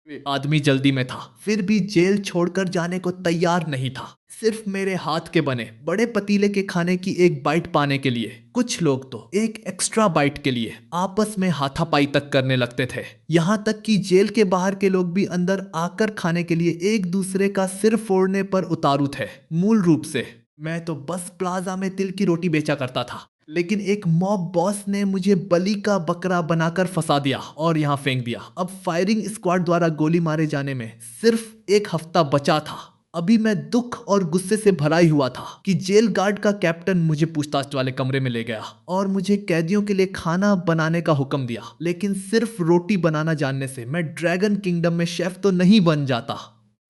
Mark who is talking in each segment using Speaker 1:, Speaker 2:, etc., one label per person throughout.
Speaker 1: वे आदमी जल्दी में था, फिर भी जेल छोड़कर जाने को तैयार नहीं था, सिर्फ मेरे हाथ के बने बड़े पतीले के खाने की एक बाइट पाने के लिए। कुछ लोग तो एक एक्स्ट्रा बाइट के लिए आपस में हाथापाई तक करने लगते थे। यहाँ तक कि जेल के बाहर के लोग भी अंदर आकर खाने के लिए एक दूसरे का सिर फोड़ने पर उतारू थे। मूल रूप से मैं तो बस प्लाजा में तिल की रोटी बेचा करता था, लेकिन एक मॉब बॉस ने मुझे बलि का बकरा बनाकर फंसा दिया और यहाँ फेंक दिया। अब फायरिंग स्क्वाड द्वारा गोली मारे जाने में सिर्फ एक हफ्ता बचा था। अभी मैं दुख और गुस्से से भरा ही हुआ था कि जेल गार्ड का कैप्टन मुझे पूछताछ वाले कमरे में ले गया और मुझे कैदियों के लिए खाना बनाने का हुक्म दिया। लेकिन सिर्फ रोटी बनाना जानने से मैं ड्रैगन किंगडम में शेफ तो नहीं बन जाता।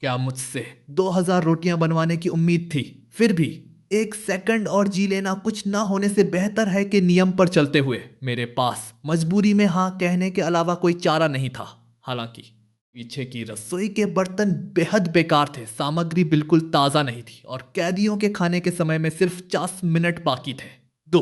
Speaker 1: क्या मुझसे 2000 रोटियां बनवाने की उम्मीद थी? फिर भी एक सेकंड और जी लेना कुछ ना होने से बेहतर है कि नियम पर चलते हुए। मेरे पास मजबूरी में हाँ कहने के अलावा कोई चारा नहीं था। हालांकि पीछे की रसोई के बर्तन बेहद बेकार थे, सामग्री बिल्कुल ताज़ा नहीं थी और कैदियों के खाने के समय में सिर्फ 50 मिनट बाकी थे। दो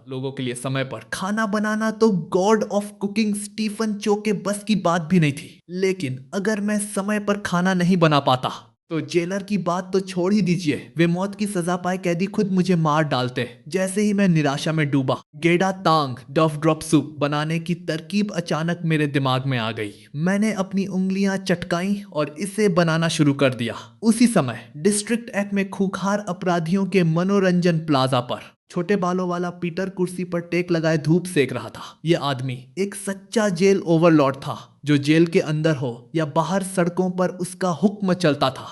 Speaker 1: लोगों के लिए समय पर खाना बनाना तो गॉड ऑफ कुकिंग स्टीफन चो के बस की बात भी नहीं थी। लेकिन अगर मैं समय पर खाना नहीं बना पाता तो जेलर की बात तो छोड़ ही दीजिए, वे मौत की सजा पाए कैदी खुद मुझे मार डालते। जैसे ही मैं निराशा में डूबा, गेड़ा तांग डफ ड्रॉप सूप बनाने की तरकीब अचानक मेरे दिमाग में आ गई। मैंने अपनी उंगलियां चटकाई और इसे बनाना शुरू कर दिया। उसी समय डिस्ट्रिक्ट एक्ट में खूंखार अपराधियों के मनोरंजन प्लाजा पर छोटे बालों वाला पीटर कुर्सी पर टेक लगाए धूप सेक रहा था। यह आदमी एक सच्चा जेल ओवरलॉर्ड था, जो जेल के अंदर हो या बाहर सड़कों पर उसका हुक्म चलता था।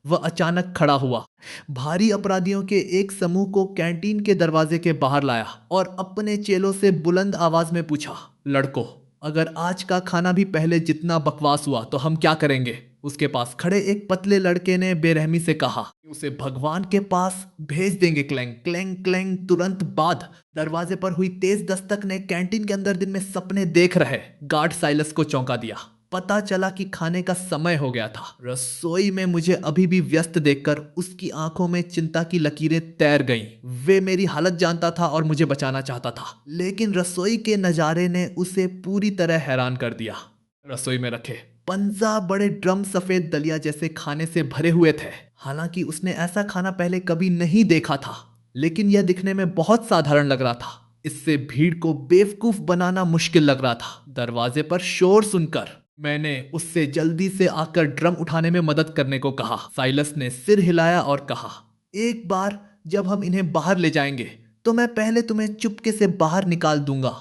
Speaker 1: वह अचानक खड़ा हुआ, भारी अपराधियों के एक समूह को कैंटीन के दरवाजे के बाहर लाया और अपने चेलों से बुलंद आवाज में पूछा, लड़कों, अगर आज का खाना भी पहले जितना बकवास हुआ तो हम क्या करेंगे? उसके पास खड़े एक पतले लड़के ने बेरहमी से कहा, उसे भगवान के पास भेज देंगे। Clang clang clang. तुरंत बाद दरवाजे पर हुई तेज दस्तक ने कैंटीन के अंदर दिन में सपने देख रहे गार्ड साइलस को चौंका दिया। पता चला कि खाने का समय हो गया था। रसोई में मुझे अभी भी व्यस्त देखकर उसकी आंखों में चिंता की लकीरें तैर गईं। वे मेरी हालत जानता था और मुझे बचाना चाहता था, लेकिन रसोई के नजारे ने उसे पूरी तरह हैरान कर दिया। रसोई में रखे 50 बड़े ड्रम सफेद दलिया जैसे खाने से भरे हुए थे। हालांकि उसने ऐसा खाना पहले कभी नहीं देखा था, लेकिन यह दिखने में बहुत साधारण लग रहा था। इससे भीड़ को बेवकूफ बनाना मुश्किल लग रहा था। दरवाजे पर शोर सुनकर मैंने उससे जल्दी से आकर ड्रम उठाने में मदद करने को कहा। साइलस ने सिर हिलाया और कहा, एक बार जब हम इन्हें बाहर ले जाएंगे तो मैं पहले तुम्हें चुपके से बाहर निकाल दूंगा,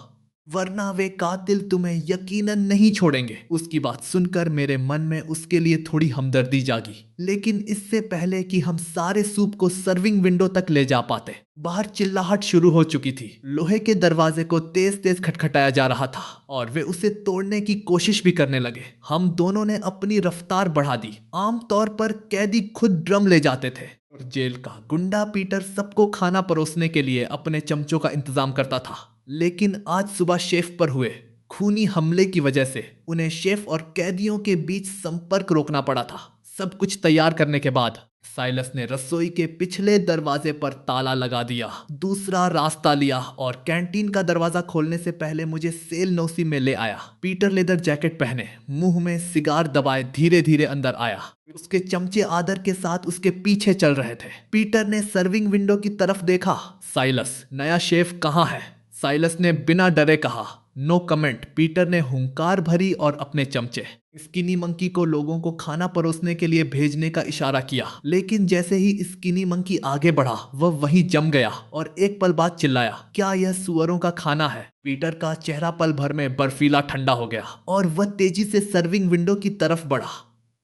Speaker 1: वरना वे कातिल तुम्हें यकीनन नहीं छोड़ेंगे। उसकी बात सुनकर मेरे मन में उसके लिए थोड़ी हमदर्दी जागी। लेकिन इससे पहले कि हम सारे सूप को सर्विंग विंडो तक ले जा पाते, बाहर चिल्लाहट शुरू हो चुकी थी। लोहे के दरवाजे को तेज तेज खटखटाया जा रहा था और वे उसे तोड़ने की कोशिश भी करने लगे। हम दोनों ने अपनी रफ्तार बढ़ा दी। आमतौर पर कैदी खुद ड्रम ले जाते थे और जेल का गुंडा पीटर सबको खाना परोसने के लिए अपने चमचों का इंतजाम करता था। लेकिन आज सुबह शेफ पर हुए खूनी हमले की वजह से उन्हें शेफ और कैदियों के बीच संपर्क रोकना पड़ा था। सब कुछ तैयार करने के बाद साइलस ने रसोई के पिछले दरवाजे पर ताला लगा दिया, दूसरा रास्ता लिया और कैंटीन का दरवाजा खोलने से पहले मुझे सेल नौसी में ले आया। पीटर लेदर जैकेट पहने, मुंह में सिगार दबाए धीरे धीरे अंदर आया। उसके चमचे आदर के साथ उसके पीछे चल रहे थे। पीटर ने सर्विंग विंडो की तरफ देखा। साइलस, नया शेफ कहाँ है? साइलस ने बिना डरे कहा। No comment. पीटर ने हुंकार भरी और अपने चमचे स्किनी मंकी को लोगों को खाना परोसने के लिए भेजने का इशारा किया। लेकिन जैसे ही स्किनी मंकी आगे बढ़ा, वह वहीं जम गया और एक पल बाद चिल्लाया, क्या यह सुअरों का खाना है? पीटर का चेहरा पल भर में बर्फीला ठंडा हो गया और वह तेजी से सर्विंग विंडो की तरफ बढ़ा।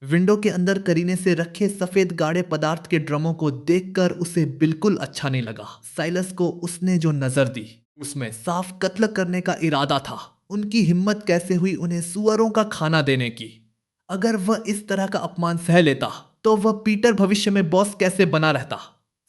Speaker 1: विंडो के अंदर करीने से रखे सफेद गाढ़े पदार्थ के ड्रमों को देखकर उसे बिल्कुल अच्छा नहीं लगा। साइलस को उसने जो नजर दी, उसमें साफ कत्ल करने का इरादा था। उनकी हिम्मत कैसे हुई उन्हें सुअरों का खाना देने की? अगर वह इस तरह का अपमान सह लेता तो वह पीटर भविष्य में बॉस कैसे बना रहता?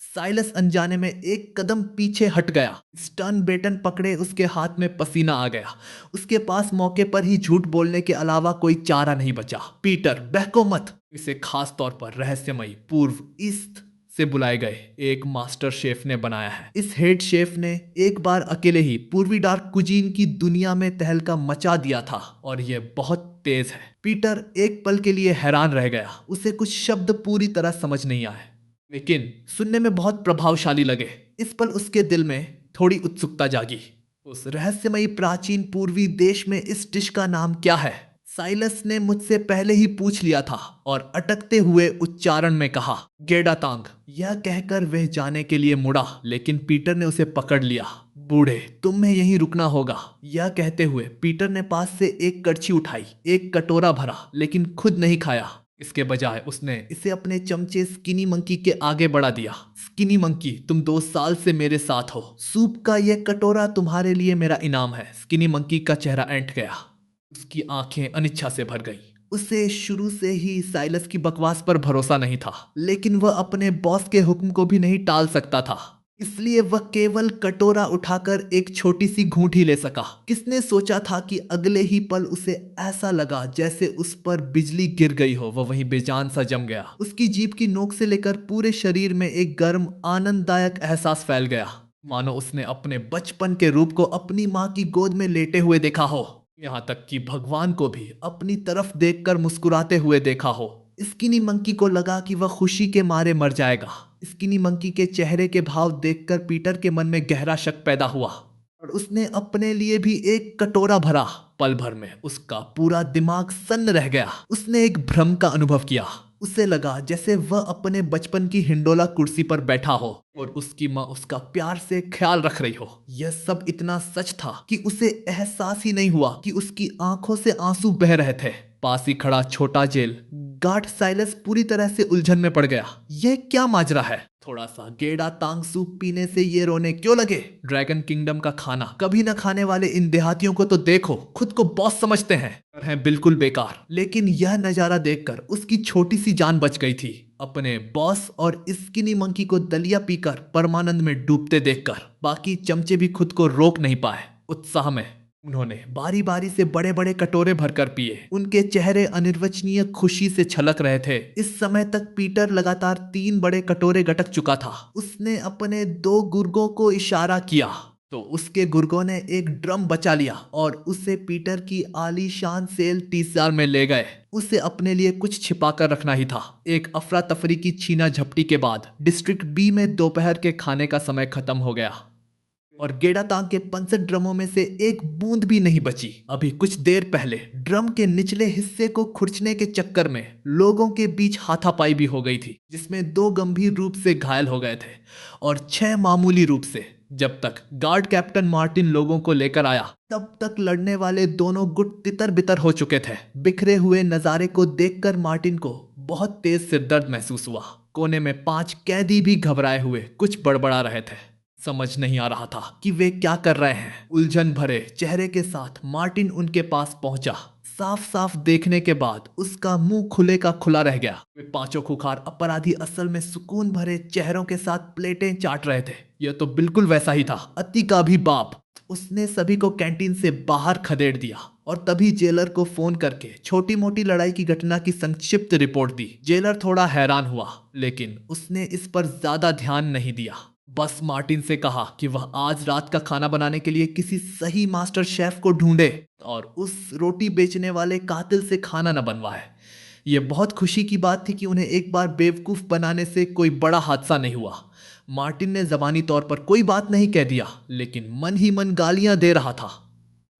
Speaker 1: साइलस अनजाने में एक कदम पीछे हट गया। स्टन बेटन पकड़े उसके हाथ में पसीना आ गया। उसके पास मौके पर ही झूठ बोलने के अलावा कोई चारा नहीं बचा। पीटर, बहको मत। इसे खास तौर पर रहस्यमयी पूर्व ईस्ट से बुलाए गए एक मास्टर शेफ ने बनाया है। इस हेड शेफ ने एक बार अकेले ही पूर्वी डार्क कुजीन की दुनिया में तहलका मचा दिया था और ये बहुत तेज है। पीटर एक पल के लिए हैरान रह गया। उसे कुछ शब्द पूरी तरह समझ नहीं आए, लेकिन सुनने में बहुत प्रभावशाली लगे। इस पल उसके दिल में थोड़ी उत्सुकता जागी। उस रहस्यमयी प्राचीन पूर्वी देश में इस डिश का नाम क्या है? साइलस ने मुझसे पहले ही पूछ लिया था और अटकते हुए उच्चारण में कहा, गेडातांग। यह कहकर वह जाने के लिए मुड़ा, लेकिन पीटर ने उसे पकड़ लिया। बूढ़े, तुम्हें यहीं रुकना होगा। यह कहते हुए पीटर ने पास से एक कड़छी उठाई, एक कटोरा भरा, लेकिन खुद नहीं खाया। इसके बजाय उसने इसे अपने चमचे स्किनी मंकी के आगे बढ़ा दिया। स्किनी मंकी, तुम 2 साल से मेरे साथ हो। सूप का यह कटोरा तुम्हारे लिए मेरा इनाम है। स्किनी मंकी का चेहरा ऐंठ गया। उसकी आंखें अनिच्छा से भर गईं। उसे शुरू से ही साइलस की बकवास पर भरोसा नहीं था, लेकिन वह अपने बॉस के हुक्म को भी नहीं टाल सकता था। इसलिए वह केवल कटोरा उठाकर एक छोटी सी घूंट ही ले सका। किसने सोचा था कि अगले ही पल उसे ऐसा लगा जैसे उस पर बिजली गिर गई हो। वह वहीं बेजान सा जम गया। उसकी जीभ की नोक से लेकर पूरे शरीर में एक गर्म आनंददायक एहसास फैल गया, मानो उसने अपने बचपन के रूप को अपनी माँ की गोद में लेटे हुए देखा हो। यहाँ तक कि भगवान को भी अपनी तरफ देखकर मुस्कुराते हुए देखा हो। स्किनी मंकी को लगा कि वह खुशी के मारे मर जाएगा। स्किनी मंकी के चेहरे के भाव देखकर पीटर के मन में गहरा शक पैदा हुआ और उसने अपने लिए भी एक कटोरा भरा। पल भर में उसका पूरा दिमाग सन्न रह गया। उसने एक भ्रम का अनुभव किया। उसे लगा जैसे वह अपने बचपन की हिंडोला कुर्सी पर बैठा हो और उसकी माँ उसका प्यार से ख्याल रख रही हो। यह सब इतना सच था कि उसे एहसास ही नहीं हुआ कि उसकी आंखों से आंसू बह रहे थे। पास ही खड़ा छोटा जेल गार्ड साइलस पूरी तरह से उलझन में पड़ गया। यह क्या माजरा है? थोड़ा सा गेड़ा तांग सूप पीने से ये रोने क्यों लगे? ड्रैगन किंगडम का खाना कभी न खाने वाले इन देहातियों को तो देखो, खुद को बॉस समझते हैं और हैं बिल्कुल बेकार। लेकिन यह नजारा देखकर उसकी छोटी सी जान बच गई थी। अपने बॉस और स्किनी मंकी को दलिया पीकर परमानंद में डूबते देखकर बाकी चमचे भी खुद को रोक नहीं पाए। उत्साह में उन्होंने बारी बारी से बड़े बड़े कटोरे भरकर पिए। उनके चेहरे अनिर्वचनीय खुशी से छलक रहे थे। इस समय तक पीटर लगातार 3 बड़े कटोरे गटक चुका था। उसने अपने 2 गुर्गों को इशारा किया तो उसके गुर्गों ने एक ड्रम बचा लिया और उसे पीटर की आलीशान सेल टीसर में ले गए। उसे अपने लिए कुछ छिपा कर रखना ही था। एक अफरा तफरी की छीना झपटी के बाद डिस्ट्रिक्ट बी में दोपहर के खाने का समय खत्म हो गया और गेड़ातांग के 65 ड्रमों में से एक बूंद भी नहीं बची। अभी कुछ देर पहले ड्रम के निचले हिस्से को खुरचने के चक्कर में लोगों के बीच हाथापाई भी हो गई थी, जिसमें 2 गंभीर रूप से घायल हो गए थे और 6 मामूली रूप से। जब तक गार्ड कैप्टन मार्टिन लोगों को लेकर आया तब तक लड़ने वाले दोनों गुट तितर बितर हो चुके थे। बिखरे हुए नजारे को देखकर मार्टिन को बहुत तेज सिरदर्द महसूस हुआ। कोने में 5 कैदी भी घबराए हुए कुछ बड़बड़ा रहे थे। समझ नहीं आ रहा था कि वे क्या कर रहे हैं। उलझन भरे चेहरे के साथ मार्टिन उनके पास पहुंचा। साफ साफ देखने के बाद उसका मुंह खुले का खुला रह गया। वे 5 खुखार अपराधी असल में सुकून भरे चेहरों के साथ प्लेटें चाट रहे थे। यह तो बिल्कुल वैसा ही था, अति का भी बाप। उसने सभी को कैंटीन से बाहर खदेड़ दिया और तभी जेलर को फोन करके छोटी मोटी लड़ाई की घटना की संक्षिप्त रिपोर्ट दी। जेलर थोड़ा हैरान हुआ, लेकिन उसने इस पर ज्यादा ध्यान नहीं दिया। बस मार्टिन से कहा कि वह आज रात का खाना बनाने के लिए किसी सही मास्टर शेफ को ढूंढे और उस रोटी बेचने वाले कातिल से खाना न बनवाए। यह बहुत खुशी की बात थी कि उन्हें एक बार बेवकूफ़ बनाने से कोई बड़ा हादसा नहीं हुआ। मार्टिन ने जबानी तौर पर कोई बात नहीं कह दिया, लेकिन मन ही मन गालियां दे रहा था।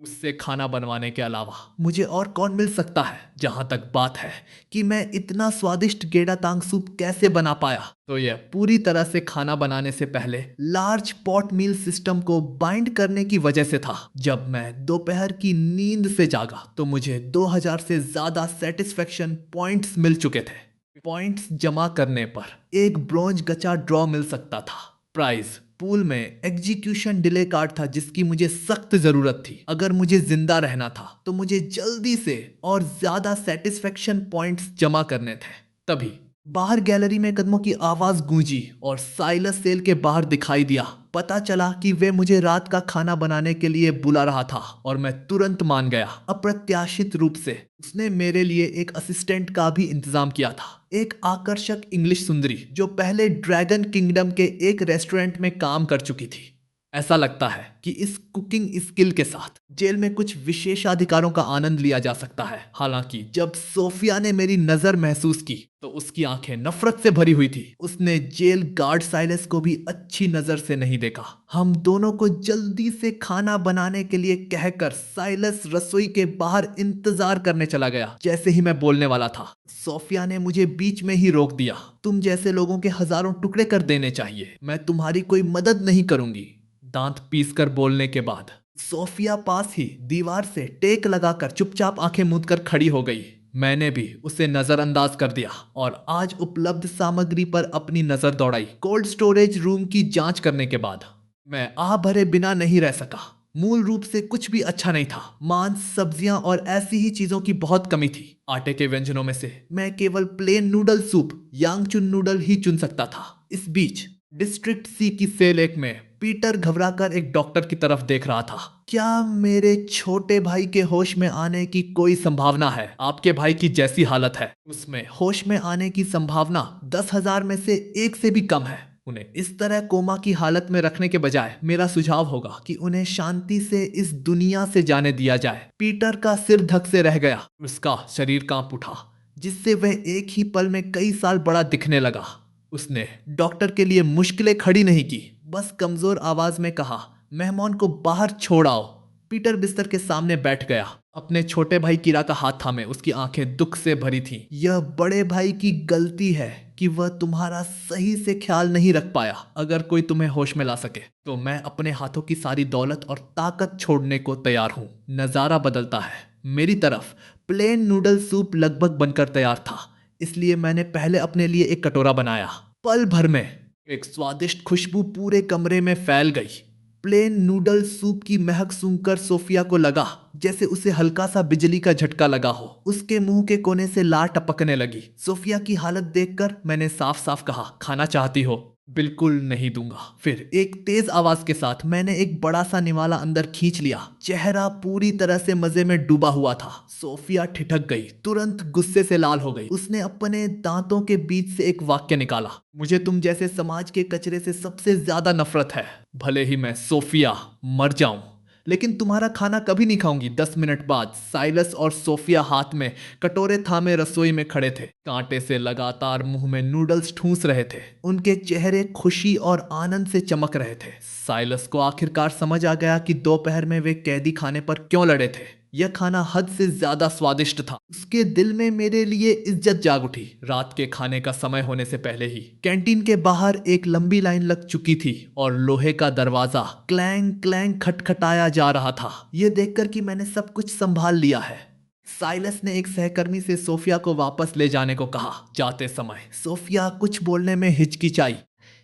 Speaker 1: उससे खाना बनवाने के अलावा मुझे और कौन मिल सकता है? जहां तक बात है कि मैं इतना स्वादिष्ट गेड़ातांग सूप कैसे बना पाया, तो यह पूरी तरह से खाना बनाने से पहले लार्ज पॉट मील सिस्टम को बाइंड करने की वजह से था। जब मैं दोपहर की नींद से जागा तो मुझे 2000 से ज्यादा सेटिस्फेक्शन पॉइंट्स मिल चुके थे। पॉइंट्स जमा करने पर एक ब्रॉन्ज गचा ड्रॉ मिल सकता था। प्राइज पूल में एग्जीक्यूशन डिले कार्ड था जिसकी मुझे सख्त जरूरत थी। अगर मुझे जिंदा रहना था तो मुझे जल्दी से और ज्यादा सेटिस्फेक्शन पॉइंट्स जमा करने थे। तभी बाहर गैलरी में कदमों की आवाज गूंजी और साइलस सेल के बाहर दिखाई दिया। पता चला कि वे मुझे रात का खाना बनाने के लिए बुला रहा था और मैं तुरंत मान गया। अप्रत्याशित रूप से उसने मेरे लिए एक असिस्टेंट का भी इंतजाम किया था, एक आकर्षक इंग्लिश सुंदरी जो पहले ड्रैगन किंगडम के एक रेस्टोरेंट में काम कर चुकी थी। ऐसा लगता है कि इस कुकिंग स्किल के साथ जेल में कुछ विशेषाधिकारों का आनंद लिया जा सकता है। हालांकि जब सोफिया ने मेरी नजर महसूस की तो उसकी आंखें नफरत से भरी हुई थी। उसने जेल गार्ड साइलस को भी अच्छी नजर से नहीं देखा। हम दोनों को जल्दी से खाना बनाने के लिए कहकर साइलस रसोई के बाहर इंतजार करने चला गया। जैसे ही मैं बोलने वाला था, सोफिया ने मुझे बीच में ही रोक दिया। तुम जैसे लोगों के हजारों टुकड़े कर देने चाहिए, मैं तुम्हारी कोई मदद नहीं करूंगी। दांत पीसकर बोलने के बाद सोफिया पास ही दीवार से टेक लगाकर चुपचाप आंखें मूंद कर खड़ी हो गई। मैंने भी उसे नजरअंदाज कर दिया और आज उपलब्ध सामग्री पर अपनी नजर दौड़ाई। कोल्ड स्टोरेज रूम की जांच करने के बाद मैं आह भरे बिना नहीं रह सका। मूल रूप से कुछ भी अच्छा नहीं था। मांस, सब्जियां और ऐसी ही चीजों की बहुत कमी थी। आटे के व्यंजनों में से मैं केवल प्लेन नूडल सूप यांगचून नूडल ही चुन सकता था। इस बीच डिस्ट्रिक्ट सी की सेल 1 में पीटर घबराकर एक डॉक्टर की तरफ देख रहा था। क्या मेरे छोटे भाई के होश में आने की कोई संभावना है? आपके भाई की जैसी हालत है उसमें होश में आने की संभावना 10,000 में से 1 से भी कम है। उन्हें इस तरह कोमा की हालत में रखने के बजाय मेरा सुझाव होगा कि उन्हें शांति से इस दुनिया से जाने दिया जाए। पीटर का सिर धक से रह गया। उसका शरीर कांप उठा, जिससे वह एक ही पल में कई साल बड़ा दिखने लगा। उसने डॉक्टर के लिए मुश्किलें खड़ी नहीं की, बस कमजोर आवाज में कहा, मेहमान को बाहर छोड़ आओ। पीटर बिस्तर के सामने बैठ गया। अपने छोटे भाई कीरा का हाथ थामे उसकी आंखें दुख से भरी थीं। यह बड़े भाई की गलती है कि वह तुम्हारा सही से ख्याल नहीं रख पाया। अगर कोई तुम्हें होश में ला सके तो मैं अपने हाथों की सारी दौलत और ताकत छोड़ने को तैयार हूँ। नजारा बदलता है। मेरी तरफ प्लेन नूडल सूप लगभग बनकर तैयार था, इसलिए मैंने पहले अपने लिए एक कटोरा बनाया। पल भर में एक स्वादिष्ट खुशबू पूरे कमरे में फैल गई। प्लेन नूडल सूप की महक सूंघकर सोफिया को लगा जैसे उसे हल्का सा बिजली का झटका लगा हो। उसके मुंह के कोने से लार टपकने लगी। सोफिया की हालत देखकर मैंने साफ साफ कहा, खाना चाहती हो? बिल्कुल नहीं दूंगा। फिर एक तेज आवाज के साथ मैंने एक बड़ा सा निवाला अंदर खींच लिया। चेहरा पूरी तरह से मजे में डूबा हुआ था। सोफिया ठिठक गई, तुरंत गुस्से से लाल हो गई। उसने अपने दांतों के बीच से एक वाक्य निकाला, मुझे तुम जैसे समाज के कचरे से सबसे ज्यादा नफरत है। भले ही मैं सोफिया मर जाऊं, लेकिन तुम्हारा खाना कभी नहीं खाऊंगी। 10 मिनट बाद साइलस और सोफिया हाथ में कटोरे थामे रसोई में खड़े थे। कांटे से लगातार मुंह में नूडल्स ठूंस रहे थे। उनके चेहरे खुशी और आनंद से चमक रहे थे। साइलस को आखिरकार समझ आ गया कि दोपहर में वे कैदी खाने पर क्यों लड़े थे। यह खाना हद से ज्यादा स्वादिष्ट था। उसके दिल में मेरे लिए इज्जत जाग उठी। रात के खाने का समय होने से पहले ही कैंटीन के बाहर एक लंबी लाइन लग चुकी थी और लोहे का दरवाजा क्लैंग क्लैंग खटखटाया जा रहा था। यह देखकर कि मैंने सब कुछ संभाल लिया है, साइलस ने एक सहकर्मी से सोफिया को वापस ले जाने को कहा। जाते समय सोफिया कुछ बोलने में हिचकिचाई,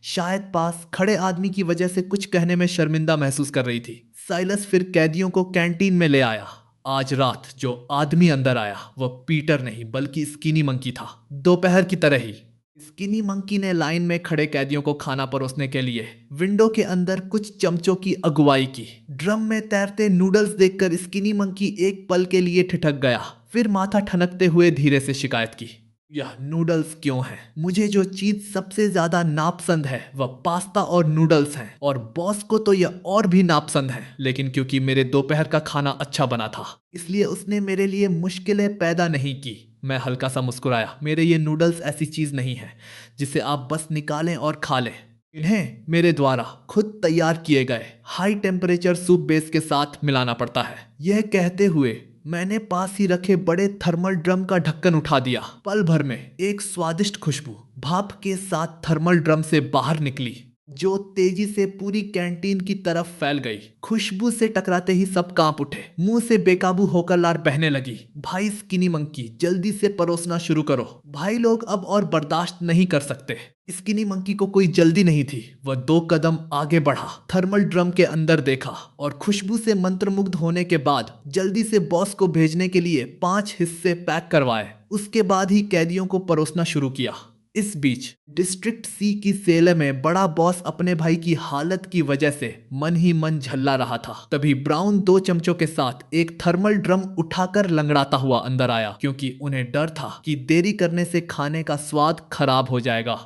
Speaker 1: शायद पास खड़े आदमी की वजह से कुछ कहने में शर्मिंदा महसूस कर रही थी। साइलस फिर कैदियों को कैंटीन में ले आया। आज रात जो आदमी अंदर आया वह पीटर नहीं बल्कि स्किनी मंकी था। दोपहर की तरह ही स्किनी मंकी ने लाइन में खड़े कैदियों को खाना परोसने के लिए विंडो के अंदर कुछ चमचों की अगुवाई की। ड्रम में तैरते नूडल्स देखकर स्किनी मंकी एक पल के लिए ठिठक गया, फिर माथा ठनकते हुए धीरे से शिकायत की, यह नूडल्स क्यों है? मुझे जो चीज सबसे ज्यादा नापसंद है वह पास्ता और नूडल्स हैं, और बॉस को तो यह और भी नापसंद है। लेकिन क्योंकि मेरे दोपहर का खाना अच्छा बना था इसलिए उसने मेरे लिए मुश्किलें पैदा नहीं की। मैं हल्का सा मुस्कुराया। मेरे ये नूडल्स ऐसी चीज नहीं है जिसे आप बस निकालें और खा लें। इन्हें मेरे द्वारा खुद तैयार किए गए हाई टेम्परेचर सूप बेस के साथ मिलाना पड़ता है। यह कहते हुए मैंने पास ही रखे बड़े थर्मल ड्रम का ढक्कन उठा दिया। पल भर में एक स्वादिष्ट खुशबू भाप के साथ थर्मल ड्रम से बाहर निकली, जो तेजी से पूरी कैंटीन की तरफ फैल गई। खुशबू से टकराते ही सब कांप उठे। मुंह से बेकाबू होकर लार बहने लगी। भाई स्किनी मंकी, जल्दी से परोसना शुरू करो। भाई लोग अब और बर्दाश्त नहीं कर सकते। स्किनी मंकी को कोई जल्दी नहीं थी। वह 2 कदम आगे बढ़ा, थर्मल ड्रम के अंदर देखा और खुशबू से मंत्रमुग्ध होने के बाद जल्दी से बॉस को भेजने के लिए 5 हिस्से पैक करवाए। उसके बाद ही कैदियों को परोसना शुरू किया। इस बीच डिस्ट्रिक्ट सी की सेल में बड़ा बॉस अपने भाई की हालत की वजह से मन ही मन झल्ला रहा था। तभी ब्राउन 2 चमचों के साथ एक थर्मल ड्रम उठाकर लंगड़ाता हुआ अंदर आया, क्योंकि उन्हें डर था कि देरी करने से खाने का स्वाद खराब हो जाएगा।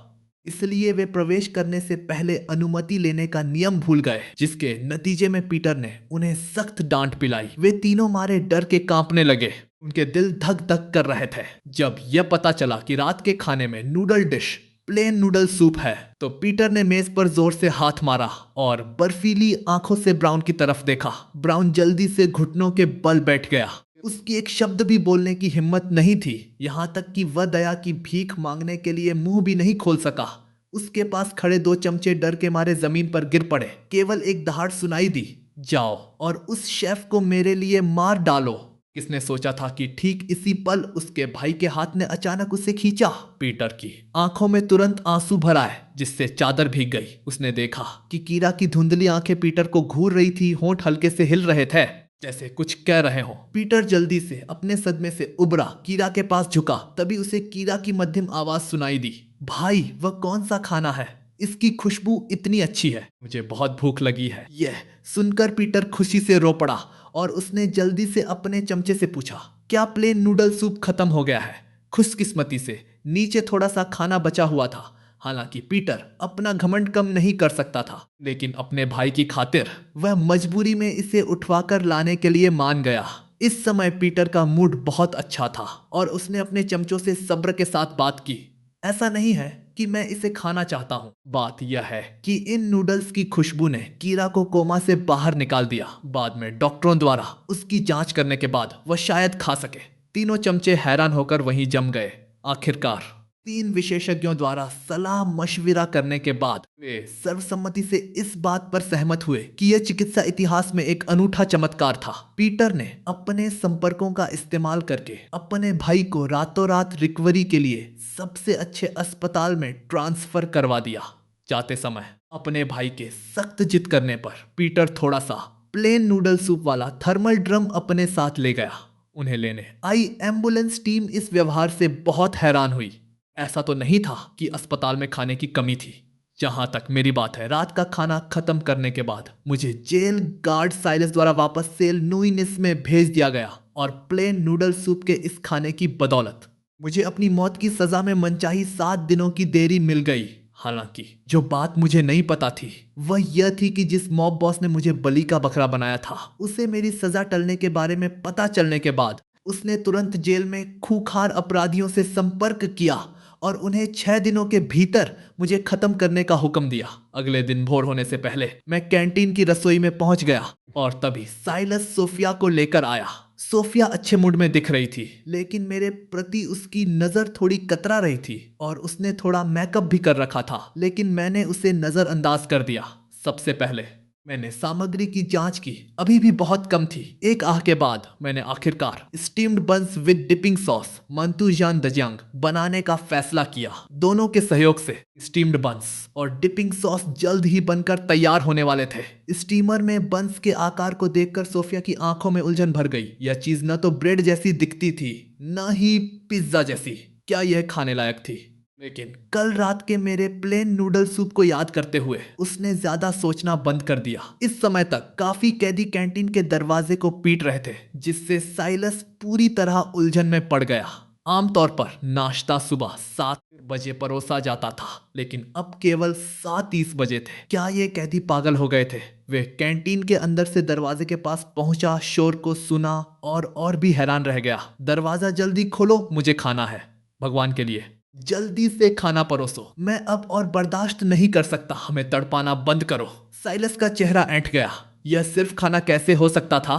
Speaker 1: इसलिए वे प्रवेश करने से पहले अनुमति लेने का नियम भूल गए, जिसके नतीजे में पीटर ने उन्हें सख्त डांट पिलाई। वे तीनों मारे डर के कांपने लगे। उनके दिल धक धक कर रहे थे। जब यह पता चला कि रात के खाने में noodle dish plain noodle soup है, तो पीटर ने मेज पर जोर से हाथ मारा और बर्फीली आंखों से ब्राउन की तरफ देखा। ब्राउन जल्दी से घुटनों के बल बैठ गया। उसकी एक शब्द भी बोलने की हिम्मत नहीं थी, यहाँ तक कि वह दया की भीख मांगने के लिए मुंह भी नहीं खोल सका। उसके पास खड़े 2 चमचे डर के मारे जमीन पर गिर पड़े। केवल एक दहाड़ सुनाई दी, जाओ और उस शेफ को मेरे लिए मार डालो। किसने सोचा था कि ठीक इसी पल उसके भाई के हाथ ने अचानक उसे खींचा। पीटर की आंखों में तुरंत आंसू भर आए, जिससे चादर भीग गई। उसने देखा कि कीरा की धुंधली आंखें पीटर को घूर रही थी। होंठ हल्के से हिल रहे थे, जैसे कुछ कह रहे हो। पीटर जल्दी से अपने सदमे से उबरा, कीरा के पास झुका। तभी उसे कीरा की मध्यम आवाज सुनाई दी, भाई वह कौन सा खाना है? इसकी खुशबू इतनी अच्छी है, मुझे बहुत भूख लगी है। यह सुनकर पीटर खुशी से रो पड़ा और उसने जल्दी से अपने चमचे से पूछा, क्या प्लेन नूडल सूप खत्म हो गया है? खुशकिस्मती से नीचे थोड़ा सा खाना बचा हुआ था। हालांकि पीटर अपना घमंड कम नहीं कर सकता था, लेकिन अपने भाई की खातिर वह मजबूरी में इसे उठवाकर लाने के लिए मान गया। इस समय पीटर का मूड बहुत अच्छा था और उसने अपने चमचों से सब्र के साथ बात की। ऐसा नहीं है कि मैं इसे खाना चाहता हूँ, बात यह है कि इन नूडल्स की खुशबू ने कीरा को कोमा से बाहर निकाल दिया। बाद में डॉक्टरों द्वारा उसकी जांच करने के बाद वह शायद खा सके। तीनों चमचे हैरान होकर वहीं जम गए। आखिरकार 3 विशेषज्ञों द्वारा सलाह मशविरा करने के बाद वे सर्वसम्मति से इस बात पर सहमत हुए कि यह चिकित्सा इतिहास में एक अनूठा चमत्कार था। पीटर ने अपने संपर्कों का इस्तेमाल करके अपने भाई को रातों रात रिकवरी के लिए सबसे अच्छे अस्पताल में ट्रांसफर करवा दिया। जाते समय अपने भाई के सख्त जिद करने पर पीटर थोड़ा सा प्लेन नूडल सूप वाला थर्मल ड्रम अपने साथ ले गया। उन्हें लेने आई एम्बुलेंस टीम इस व्यवहार से बहुत हैरान हुई। ऐसा तो नहीं था कि अस्पताल में खाने की कमी थी। जहां तक मेरी बात है, रात का खाना खत्म करने के बाद मुझे जेल गार्ड साइलस द्वारा वापस सेल नुइनिस में भेज दिया गया और प्लेन नूडल सूप के इस खाने की बदौलत मुझे अपनी मौत की सजा में मनचाही 7 दिनों की देरी मिल गई। हालांकि जो बात मुझे नहीं पता थी वह यह थी कि जिस मॉब बॉस ने मुझे बलि का बकरा बनाया था, उसे मेरी सजा टलने के बारे में पता चलने के बाद उसने तुरंत जेल में खूंखार अपराधियों से संपर्क किया और उन्हें 6 दिनों के भीतर मुझे खत्म करने का हुक्म दिया। अगले दिन भोर होने से पहले मैं कैंटीन की रसोई में पहुंच गया और तभी साइलस सोफिया को लेकर आया। सोफिया अच्छे मूड में दिख रही थी, लेकिन मेरे प्रति उसकी नजर थोड़ी कतरा रही थी और उसने थोड़ा मेकअप भी कर रखा था, लेकिन मैंने उसे नजरअंदाज कर दिया। सबसे पहले मैंने सामग्री की जांच की, अभी भी बहुत कम थी। एक आह के बाद मैंने आखिरकार steamed buns with dipping sauce मंतुजान दजियांग बनाने का फैसला किया। दोनों के सहयोग से स्टीम्ड बंस और डिपिंग सॉस जल्द ही बनकर तैयार होने वाले थे। स्टीमर में बंस के आकार को देखकर सोफिया की आंखों में उलझन भर गई। यह चीज न तो ब्रेड जैसी दिखती थी, न ही पिज्जा जैसी। क्या यह खाने लायक थी? लेकिन कल रात के मेरे प्लेन नूडल सूप को याद करते हुए उसने ज्यादा सोचना बंद कर दिया। इस समय तक काफी कैदी कैंटीन के दरवाजे को पीट रहे थे, जिससे साइलस पूरी तरह उलझन में पड़ गया। आमतौर पर नाश्ता सुबह 7 बजे परोसा जाता था, लेकिन अब केवल 7:30 बजे थे। क्या ये कैदी पागल हो गए थे? वे कैंटीन के अंदर से दरवाजे के पास पहुंचा, शोर को सुना और भी हैरान रह गया। दरवाजा जल्दी खोलो, मुझे खाना है, भगवान के लिए जल्दी से खाना परोसो, मैं अब और बर्दाश्त नहीं कर सकता, हमें तड़पाना बंद करो। साइलस का चेहरा ऐंठ गया। यह सिर्फ खाना कैसे हो सकता था?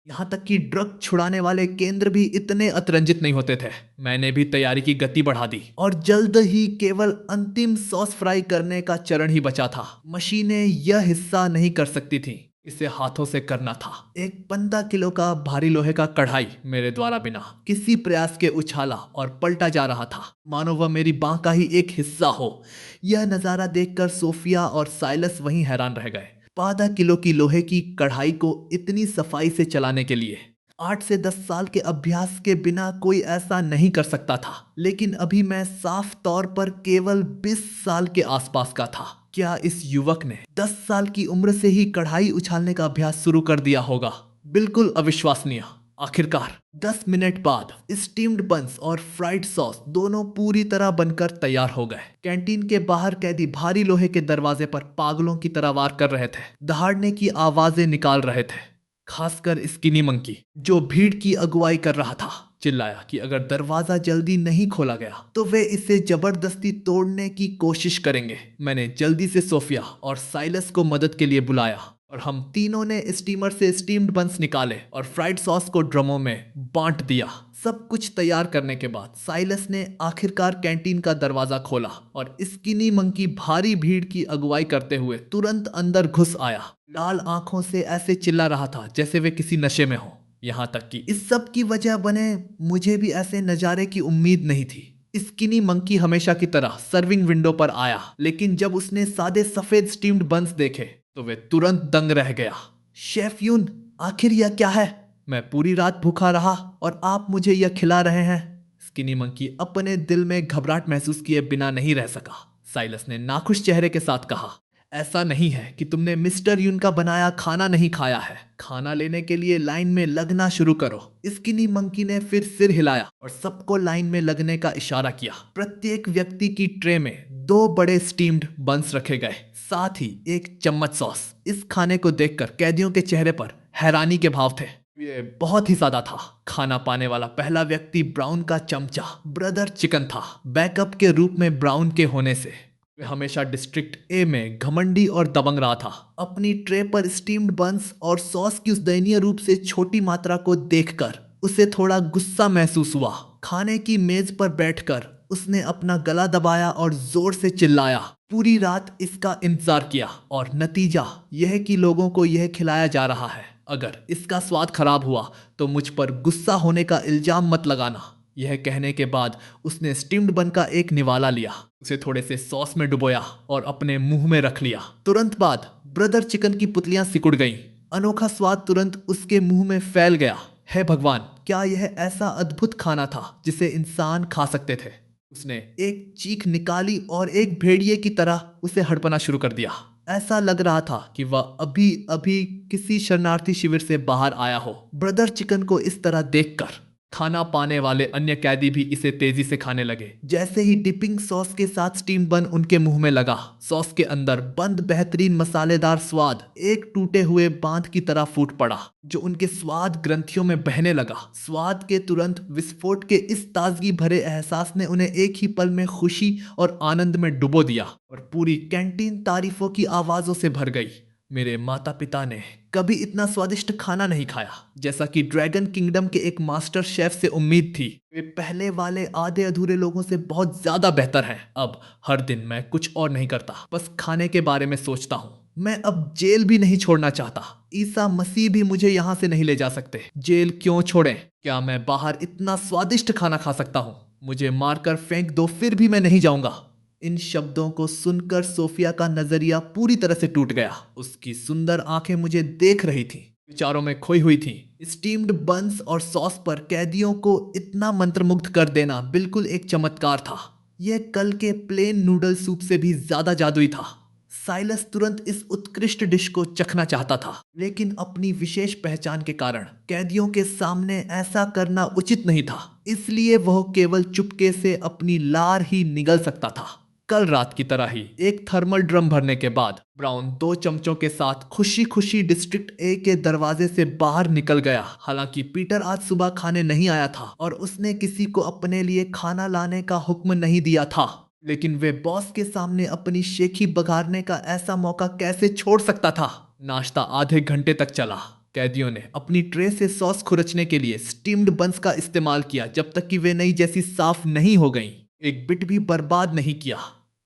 Speaker 1: यहाँ तक कि ड्रग छुड़ाने वाले केंद्र भी इतने अतरंजित नहीं होते थे। मैंने भी तैयारी की गति बढ़ा दी और जल्द ही केवल अंतिम सॉस फ्राई करने का चरण ही बचा था। मशीनें यह हिस्सा नहीं कर सकती थी, इसे हाथों से करना था। एक 15 किलो का भारी लोहे का कढ़ाई मेरे द्वारा बिना किसी प्रयास के उछाला और पलटा जा रहा था, मानो वह मेरी बांह का ही एक हिस्सा हो। यह नजारा देखकर सोफिया और साइलस वहीं हैरान रह गए। 15 किलो की लोहे की कढ़ाई को इतनी सफाई से चलाने के लिए 8 से 10 साल के अभ्यास के बिना कोई ऐसा नहीं कर सकता था, लेकिन अभी मैं साफ तौर पर केवल 20 साल के आसपास का था। क्या इस युवक ने 10 साल की उम्र से ही कढ़ाई उछालने का अभ्यास शुरू कर दिया होगा? बिल्कुल अविश्वसनीय। आखिरकार 10 मिनट बाद स्टीम्ड बंस और फ्राइड सॉस दोनों पूरी तरह बनकर तैयार हो गए। कैंटीन के बाहर कैदी भारी लोहे के दरवाजे पर पागलों की तरह वार कर रहे थे, दहाड़ने की आवाजें निकाल रहे थे। खासकर स्किनी मंकी, जो भीड़ की अगुवाई कर रहा था, चिल्लाया कि अगर दरवाजा जल्दी नहीं खोला गया तो वे इसे जबरदस्ती तोड़ने की कोशिश करेंगे। मैंने जल्दी से सोफिया और साइलस को मदद के लिए बुलाया और हम तीनों ने स्टीमर से स्टीम्ड बंस निकाले और फ्राइड सॉस को ड्रमों में बांट दिया। सब कुछ तैयार करने के बाद साइलस ने आखिरकार कैंटीन का दरवाजा खोला और स्किनी मंकी भारी भीड़ की अगुवाई करते हुए तुरंत अंदर घुस आया। लाल आंखों से ऐसे चिल्ला रहा था जैसे वे किसी नशे में हो। यहाँ तक कि इस सब की वजह बने मुझे भी ऐसे नज़ारे की उम्मीद नहीं थी। स्किनी मंकी हमेशा की तरह सर्विंग विंडो पर आया, लेकिन जब उसने सादे सफेद स्टीम्ड बंस देखे तो वे तुरंत दंग रह गया। शेफ यून, आखिर यह क्या है? मैं पूरी रात भूखा रहा और आप मुझे यह खिला रहे हैं। स्किनी मंकी अपने दिल में घबराहट महसूस किए बिना नहीं रह सका। साइलस ने नाखुश चेहरे के साथ कहा, ऐसा नहीं है कि तुमने मिस्टर यून का बनाया खाना नहीं खाया है। खाना लेने के लिए लाइन में लगना शुरू करो। स्किनी मंकी ने फिर सिर हिलाया और सबको लाइन में लगने का इशारा किया। प्रत्येक व्यक्ति की ट्रे में 2 बड़े स्टीम्ड बंस रखे गए, साथ ही 1 चम्मच सॉस। इस खाने को देखकर कैदियों के चेहरे पर हैरानी के भाव थे। ये बहुत ही सादा था। खाना पाने वाला पहला व्यक्ति ब्राउन का चमचा ब्रदर चिकन था। बैकअप के रूप में ब्राउन के होने से वे हमेशा डिस्ट्रिक्ट ए में घमंडी और दबंग रहा था। अपनी ट्रे पर स्टीम्ड बंस और सॉस की उस दयनीय रूप से छोटी मात्रा को देखकर उसे थोड़ा गुस्सा महसूस हुआ। खाने की मेज पर बैठकर उसने अपना गला दबाया और जोर से चिल्लाया। पूरी रात इसका इंतजार किया और नतीजा यह कि लोगों को यह खिलाया जा रहा है। अगर इसका स्वाद खराब हुआ तो मुझ पर गुस्सा होने का इल्जाम मत लगाना। यह कहने के बाद उसने स्टीम्ड बन का एक निवाला लिया, उसे थोड़े से सॉस में डुबोया और अपने मुंह में रख लिया। तुरंत बाद ब्रदर चिकन की पुतलियां सिकुड़ गईं। अनोखा स्वाद तुरंत उसके मुंह में फैल गया। हे भगवान, क्या यह ऐसा अद्भुत खाना था जिसे इंसान खा सकते थे? उसने एक चीख निकाली और एक भेड़िए की तरह उसे हड़पना शुरू कर दिया। ऐसा लग रहा था कि वह अभी अभी किसी शरणार्थी शिविर से बाहर आया हो। ब्रदर चिकन को इस तरह देखकर खाना पाने वाले अन्य कैदी भी इसे तेजी से खाने लगे। जैसे ही डिपिंग सॉस के साथ स्टीम बन उनके मुंह में लगा, सॉस के अंदर बंद बेहतरीन मसालेदार स्वाद एक टूटे हुए बांध की तरह फूट पड़ा, जो उनके स्वाद ग्रंथियों में बहने लगा। स्वाद के तुरंत विस्फोट के इस ताजगी भरे एहसास ने उन्हें एक ही पल में खुशी और आनंद में डुबो दिया और पूरी कैंटीन तारीफों की आवाजों से भर गई। मेरे माता पिता ने कभी इतना स्वादिष्ट खाना नहीं खाया, जैसा कि ड्रैगन किंगडम के एक मास्टर शेफ से उम्मीद थी। वे पहले वाले आधे अधूरे लोगों से बहुत ज्यादा बेहतर हैं। अब हर दिन मैं कुछ और नहीं करता, बस खाने के बारे में सोचता हूँ। मैं अब जेल भी नहीं छोड़ना चाहता। ईसा मसीह भी मुझे यहाँ से नहीं ले जा सकते। जेल क्यों छोड़ें? क्या मैं बाहर इतना स्वादिष्ट खाना खा सकता हूँ? मुझे मारकर फेंक दो, फिर भी मैं नहीं जाऊंगा। इन शब्दों को सुनकर सोफिया का नजरिया पूरी तरह से टूट गया। उसकी सुंदर आंखें मुझे देख रही थीं, विचारों में खोई हुई थीं। स्टीम्ड बंस और सॉस पर कैदियों को इतना मंत्रमुग्ध कर देना बिल्कुल एक चमत्कार था। यह कल के प्लेन नूडल सूप से भी ज्यादा जादुई था। साइलस तुरंत इस उत्कृष्ट डिश को चखना चाहता था, लेकिन अपनी विशेष पहचान के कारण कैदियों के सामने ऐसा करना उचित नहीं था। इसलिए वह केवल चुपके से अपनी लार ही निगल सकता था। कल रात की तरह ही एक थर्मल ड्रम भरने के बाद ब्राउन 2 चमचों के साथ खुशी खुशी डिस्ट्रिक्ट ए के दरवाजे से बाहर निकल गया। हालांकि पीटर आज सुबह खाने नहीं आया था और उसने किसी को अपने लिए खाना लाने का हुक्म नहीं दिया था, लेकिन वे बॉस के सामने अपनी शेखी बघारने का ऐसा मौका कैसे छोड़ सकता था? नाश्ता आधे घंटे तक चला। कैदियों ने अपनी ट्रे से सॉस खुरचने के लिए स्टीम्ड बंस का इस्तेमाल किया जब तक कि वे नई जैसी साफ नहीं हो गईं। एक बिट भी बर्बाद नहीं किया।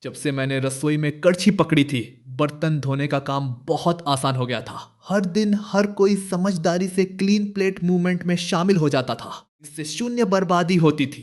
Speaker 1: जब से मैंने रसोई में कड़छी पकड़ी थी, बर्तन धोने का काम बहुत आसान हो गया था। हर दिन हर कोई समझदारी से क्लीन प्लेट मूवमेंट में शामिल हो जाता था, इससे शून्य बर्बादी होती थी।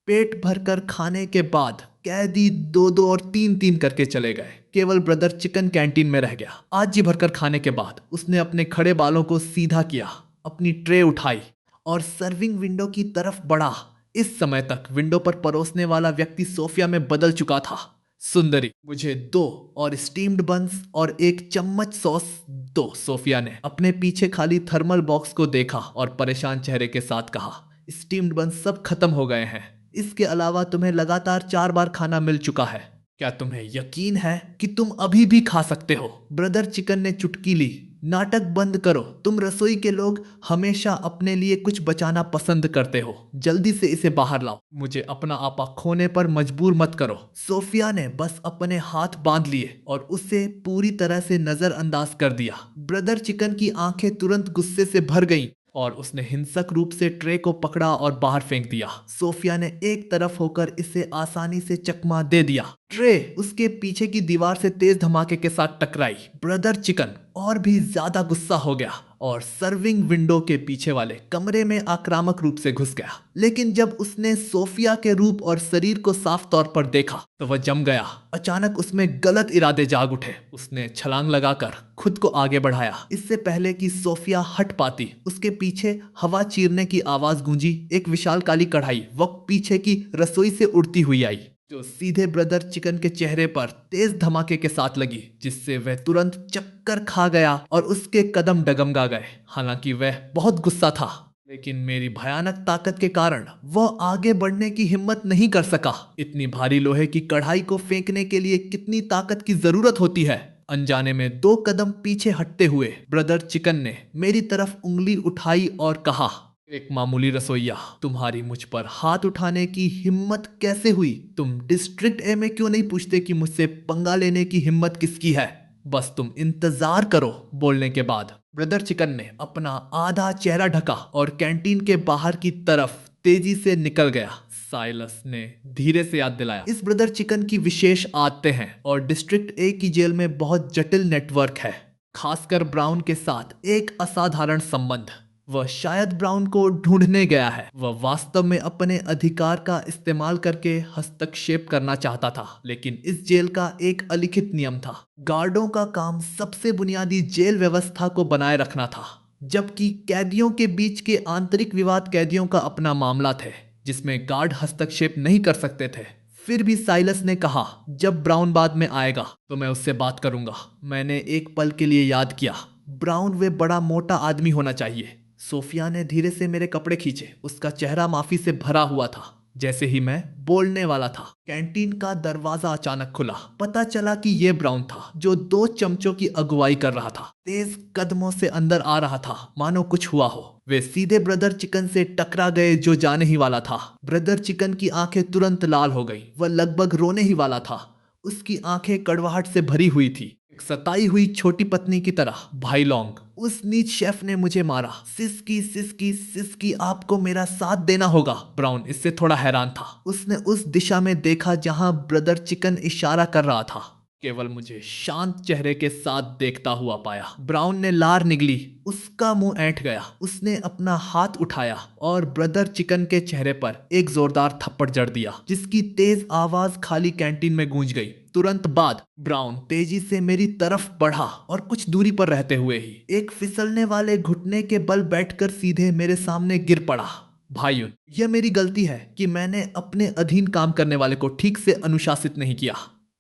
Speaker 1: पेट भरकर खाने के बाद कैदी 2-2 और 3-3 करके चले गए। केवल ब्रदर चिकन कैंटीन में रह गया। आज जी भरकर खाने के बाद उसने अपने खड़े बालों को सीधा किया, अपनी ट्रे उठाई और सर्विंग विंडो की तरफ बढ़ा। इस समय तक विंडो पर परोसने वाला व्यक्ति सोफिया में बदल चुका था। सुंदरी, मुझे 2 और स्टीम्ड बंस और 1 चम्मच सॉस दो। सोफिया ने अपने पीछे खाली थर्मल बॉक्स को देखा और परेशान चेहरे के साथ कहा, स्टीम्ड बंस सब खत्म हो गए हैं। इसके अलावा तुम्हें लगातार 4 बार खाना मिल चुका है। क्या तुम्हें यकीन है कि तुम अभी भी खा सकते हो? ब्रदर चिकन ने चुटकी ली। नाटक बंद करो। तुम रसोई के लोग हमेशा अपने लिए कुछ बचाना पसंद करते हो। जल्दी से इसे बाहर लाओ। मुझे अपना आपा खोने पर मजबूर मत करो। सोफिया ने बस अपने हाथ बांध लिए और उसे पूरी तरह से नजरअंदाज कर दिया। ब्रदर चिकन की आंखें तुरंत गुस्से से भर गईं और उसने हिंसक रूप से ट्रे को पकड़ा और बाहर फेंक दिया। सोफिया ने एक तरफ होकर इसे आसानी से चकमा दे दिया। ट्रे उसके पीछे की दीवार से तेज धमाके के साथ टकराई। ब्रदर चिकन और भी ज्यादा गुस्सा हो गया और सर्विंग विंडो के पीछे वाले कमरे में आक्रामक रूप से घुस गया। लेकिन जब उसने सोफिया के रूप और शरीर को साफ तौर पर देखा तो वह जम गया। अचानक उसमें गलत इरादे जाग उठे। उसने छलांग लगाकर खुद को आगे बढ़ाया। इससे पहले कि सोफिया हट पाती, उसके पीछे हवा चीरने की आवाज गूंजी। एक विशाल काली कढ़ाई वह पीछे की रसोई से उड़ती हुई आई, जो सीधे ब्रदर चिकन के चेहरे पर तेज धमाके के साथ लगी, जिससे वह तुरंत चक्कर खा गया और उसके कदम डगमगा गए। हालांकि वह बहुत गुस्सा था, लेकिन मेरी भयानक ताकत के कारण वह आगे बढ़ने की हिम्मत नहीं कर सका। इतनी भारी लोहे की कढ़ाई को फेंकने के लिए कितनी ताकत की जरूरत होती है। अनजाने में 2 कदम पीछे हटते हुए ब्रदर चिकन ने मेरी तरफ उंगली उठाई और कहा, एक मामूली रसोइया, तुम्हारी मुझ पर हाथ उठाने की हिम्मत कैसे हुई? तुम डिस्ट्रिक्ट ए में क्यों नहीं पूछते कि मुझसे पंगा लेने की हिम्मत किसकी है? बस तुम इंतजार करो। बोलने के बाद ब्रदर चिकन ने अपना आधा चेहरा ढका और कैंटीन के बाहर की तरफ तेजी से निकल गया। साइलस ने धीरे से याद दिलाया, इस ब्रदर चिकन की विशेष आदतें हैं और डिस्ट्रिक्ट ए की जेल में बहुत जटिल नेटवर्क है, खासकर ब्राउन के साथ एक असाधारण संबंध। वह शायद ब्राउन को ढूंढने गया है। वह वास्तव में अपने अधिकार का इस्तेमाल करके हस्तक्षेप करना चाहता था, लेकिन इस जेल का एक अलिखित नियम था। गार्डों का काम सबसे बुनियादी जेल व्यवस्था को बनाए रखना था, जबकि कैदियों के बीच के आंतरिक विवाद कैदियों का अपना मामला थे, जिसमें गार्ड हस्तक्षेप नहीं कर सकते थे। फिर भी साइलस ने कहा, जब ब्राउन बाद में आएगा तो मैं उससे बात करूंगा। मैंने एक पल के लिए याद किया, ब्राउन वे बड़ा मोटा आदमी होना चाहिए। सोफिया ने धीरे से मेरे कपड़े खींचे। उसका चेहरा माफी से भरा हुआ था। जैसे ही मैं बोलने वाला था, कैंटीन का दरवाजा अचानक खुला। पता चला कि यह ब्राउन था, जो 2 चमचों की अगुवाई कर रहा था। तेज कदमों से अंदर आ रहा था, मानो कुछ हुआ हो। वे सीधे ब्रदर चिकन से टकरा गए, जो जाने ही वाला था। ब्रदर चिकन की आंखें तुरंत लाल हो गई। वह लगभग रोने ही वाला था। उसकी आंखें कड़वाहट से भरी हुई थी, एक सताई हुई छोटी पत्नी की तरह। भाई लॉन्ग, उस नीच शेफ ने मुझे मारा। सिसकी सिसकी सिसकी, आपको मेरा साथ देना होगा। ब्राउन इससे थोड़ा हैरान था। उसने उस दिशा में देखा जहां ब्रदर चिकन इशारा कर रहा था। केवल मुझे शांत चेहरे के साथ देखता हुआ पाया। ब्राउन ने लार निगली। उसका मुंह ऐंठ गया। उसने अपना हाथ उठाया और ब्रदर चिकन के चेहरे पर एक जोरदार थप्पड़ जड़ दिया, जिसकी तेज आवाज खाली कैंटीन में गूंज गई। तुरंत बाद ब्राउन तेजी से मेरी तरफ बढ़ा और कुछ दूरी पर रहते हुए ही एक फिसलने वाले घुटने के बल बैठकर सीधे मेरे सामने गिर पड़ा। भाइयों, यह मेरी गलती है कि मैंने अपने अधीन काम करने वाले को ठीक से अनुशासित नहीं किया।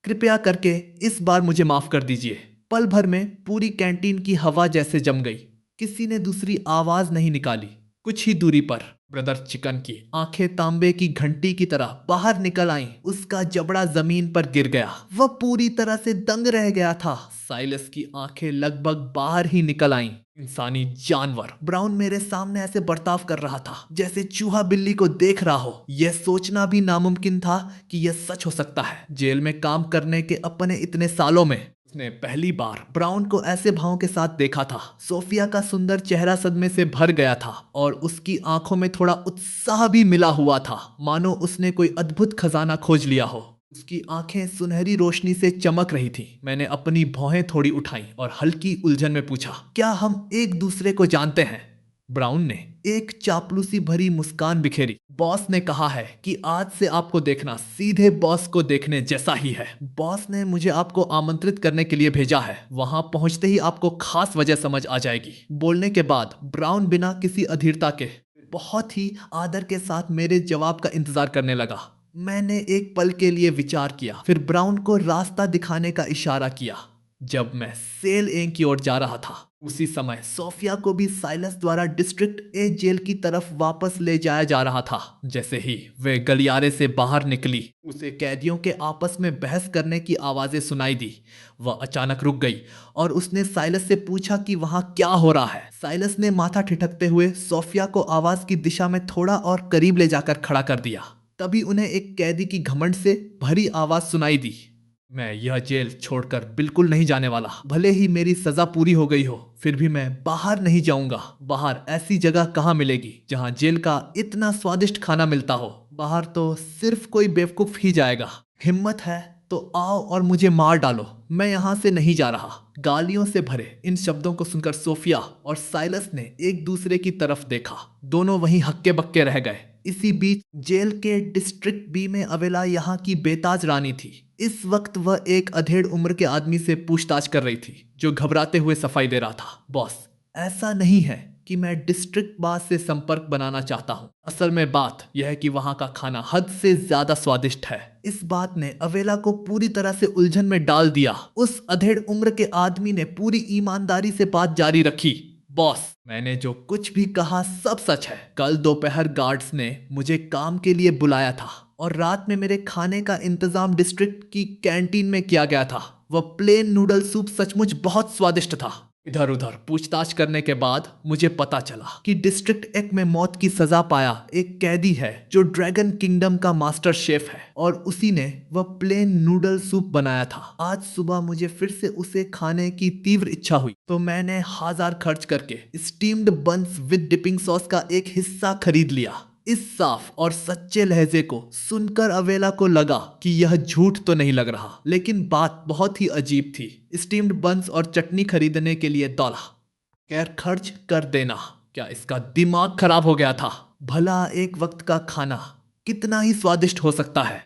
Speaker 1: कृपया करके इस बार मुझे माफ कर दीजिए। पल भर में पूरी कैंटीन की हवा जैसे जम गई। किसी ने दूसरी आवाज नहीं निकाली। कुछ ही दूरी पर ब्रदर चिकन की आंखें तांबे की घंटी की तरह बाहर निकल आईं। उसका जबड़ा जमीन पर गिर गया। वह पूरी तरह से दंग रह गया था। साइलस की आंखें लगभग बाहर ही निकल आईं। इंसानी जानवर। ब्राउन मेरे सामने ऐसे बर्ताव कर रहा था जैसे चूहा बिल्ली को देख रहा हो। यह सोचना भी नामुमकिन था कि यह सच हो सकता है। जेल में काम करने के अपने इतने सालों में उसने पहली बार ब्राउन को ऐसे भावों के साथ देखा था। सोफिया का सुंदर चेहरा सदमे से भर गया था और उसकी आंखों में थोड़ा उत्साह भी मिला हुआ था, मानो उसने कोई अद्भुत खजाना खोज लिया हो। उसकी आंखें सुनहरी रोशनी से चमक रही थी। मैंने अपनी भौहें थोड़ी उठाई और हल्की उलझन में पूछा, क्या हम एक दूसरे को जानते हैं? ब्राउन ने एक चापलूसी भरी मुस्कान बिखेरी। बॉस ने कहा है कि आज से आपको देखना सीधे बॉस को देखने जैसा ही है। बॉस ने मुझे आपको आमंत्रित करने के लिए भेजा है। वहां पहुंचते ही आपको खास वजह समझ आ जाएगी। बोलने के बाद ब्राउन बिना किसी अधीरता के बहुत ही आदर के साथ मेरे जवाब का इंतजार करने लगा। मैंने एक पल के लिए विचार किया, फिर ब्राउन को रास्ता दिखाने का इशारा किया। जब मैं सेल ए की ओर जा रहा था, उसी समय सोफिया को भी साइलस द्वारा डिस्ट्रिक्ट ए जेल की तरफ वापस ले जाया जा रहा था। जैसे ही वे गलियारे से बाहर निकली, उसे कैदियों के आपस में बहस करने की आवाजें सुनाई दी। वह अचानक रुक गई और उसने साइलस से पूछा कि वहां क्या हो रहा है। साइलस ने माथा ठिठकते हुए सोफिया को आवाज की दिशा में थोड़ा और करीब ले जाकर खड़ा कर दिया। तभी उन्हें एक कैदी की घमंड से भरी आवाज सुनाई दी, मैं यह जेल छोड़कर बिल्कुल नहीं जाने वाला। भले ही मेरी सजा पूरी हो गई हो, फिर भी मैं बाहर नहीं जाऊंगा। बाहर ऐसी जगह कहाँ मिलेगी जहाँ जेल का इतना स्वादिष्ट खाना मिलता हो। बाहर तो सिर्फ कोई बेवकूफ ही जाएगा। हिम्मत है तो आओ और मुझे मार डालो, मैं यहाँ से नहीं जा रहा। गालियों से भरे इन शब्दों को सुनकर सोफिया और साइलस ने एक दूसरे की तरफ देखा। दोनों वहीं हक्के बक्के रह गए। इसी बीच जेल के डिस्ट्रिक्ट बी में अवेला यहाँ की बेताज रानी थी। इस वक्त वह एक अधेड़ उम्र के आदमी से पूछताछ कर रही थी, जो घबराते हुए सफाई दे रहा था। बॉस, ऐसा नहीं है कि मैं डिस्ट्रिक्ट बास से संपर्क बनाना चाहता हूँ। असल में बात यह है कि वहाँ का खाना हद से ज्यादा स्वादिष्ट है। इस बात ने अवेला को पूरी तरह से उलझन में डाल दिया। उस अधेड़ उम्र के आदमी ने पूरी ईमानदारी से बात जारी रखी, बॉस, मैंने जो कुछ भी कहा सब सच है। कल दोपहर गार्ड्स ने मुझे काम के लिए बुलाया था और रात में मेरे खाने का इंतजाम डिस्ट्रिक्ट की कैंटीन में किया गया था। वह प्लेन नूडल सूप सचमुच बहुत स्वादिष्ट था। इधर उधर पूछताछ करने के बाद मुझे पता चला कि डिस्ट्रिक्ट एक में मौत की सजा पाया एक कैदी है जो ड्रैगन किंगडम का मास्टर शेफ है, और उसी ने वह प्लेन नूडल सूप बनाया था। आज सुबह मुझे फिर से उसे खाने की तीव्र इच्छा हुई, तो मैंने 1000 खर्च करके steamed buns with dipping sauce का एक हिस्सा खरीद लिया। इस साफ और सच्चे लहजे को सुनकर अवेला को लगा कि यह झूठ तो नहीं लग रहा, लेकिन बात बहुत ही अजीब थी। स्टीम्ड बन्स और चटनी खरीदने के लिए दौड़ा। खैर, खर्च कर देना, क्या इसका दिमाग खराब हो गया था? भला एक वक्त का खाना कितना ही स्वादिष्ट हो सकता है।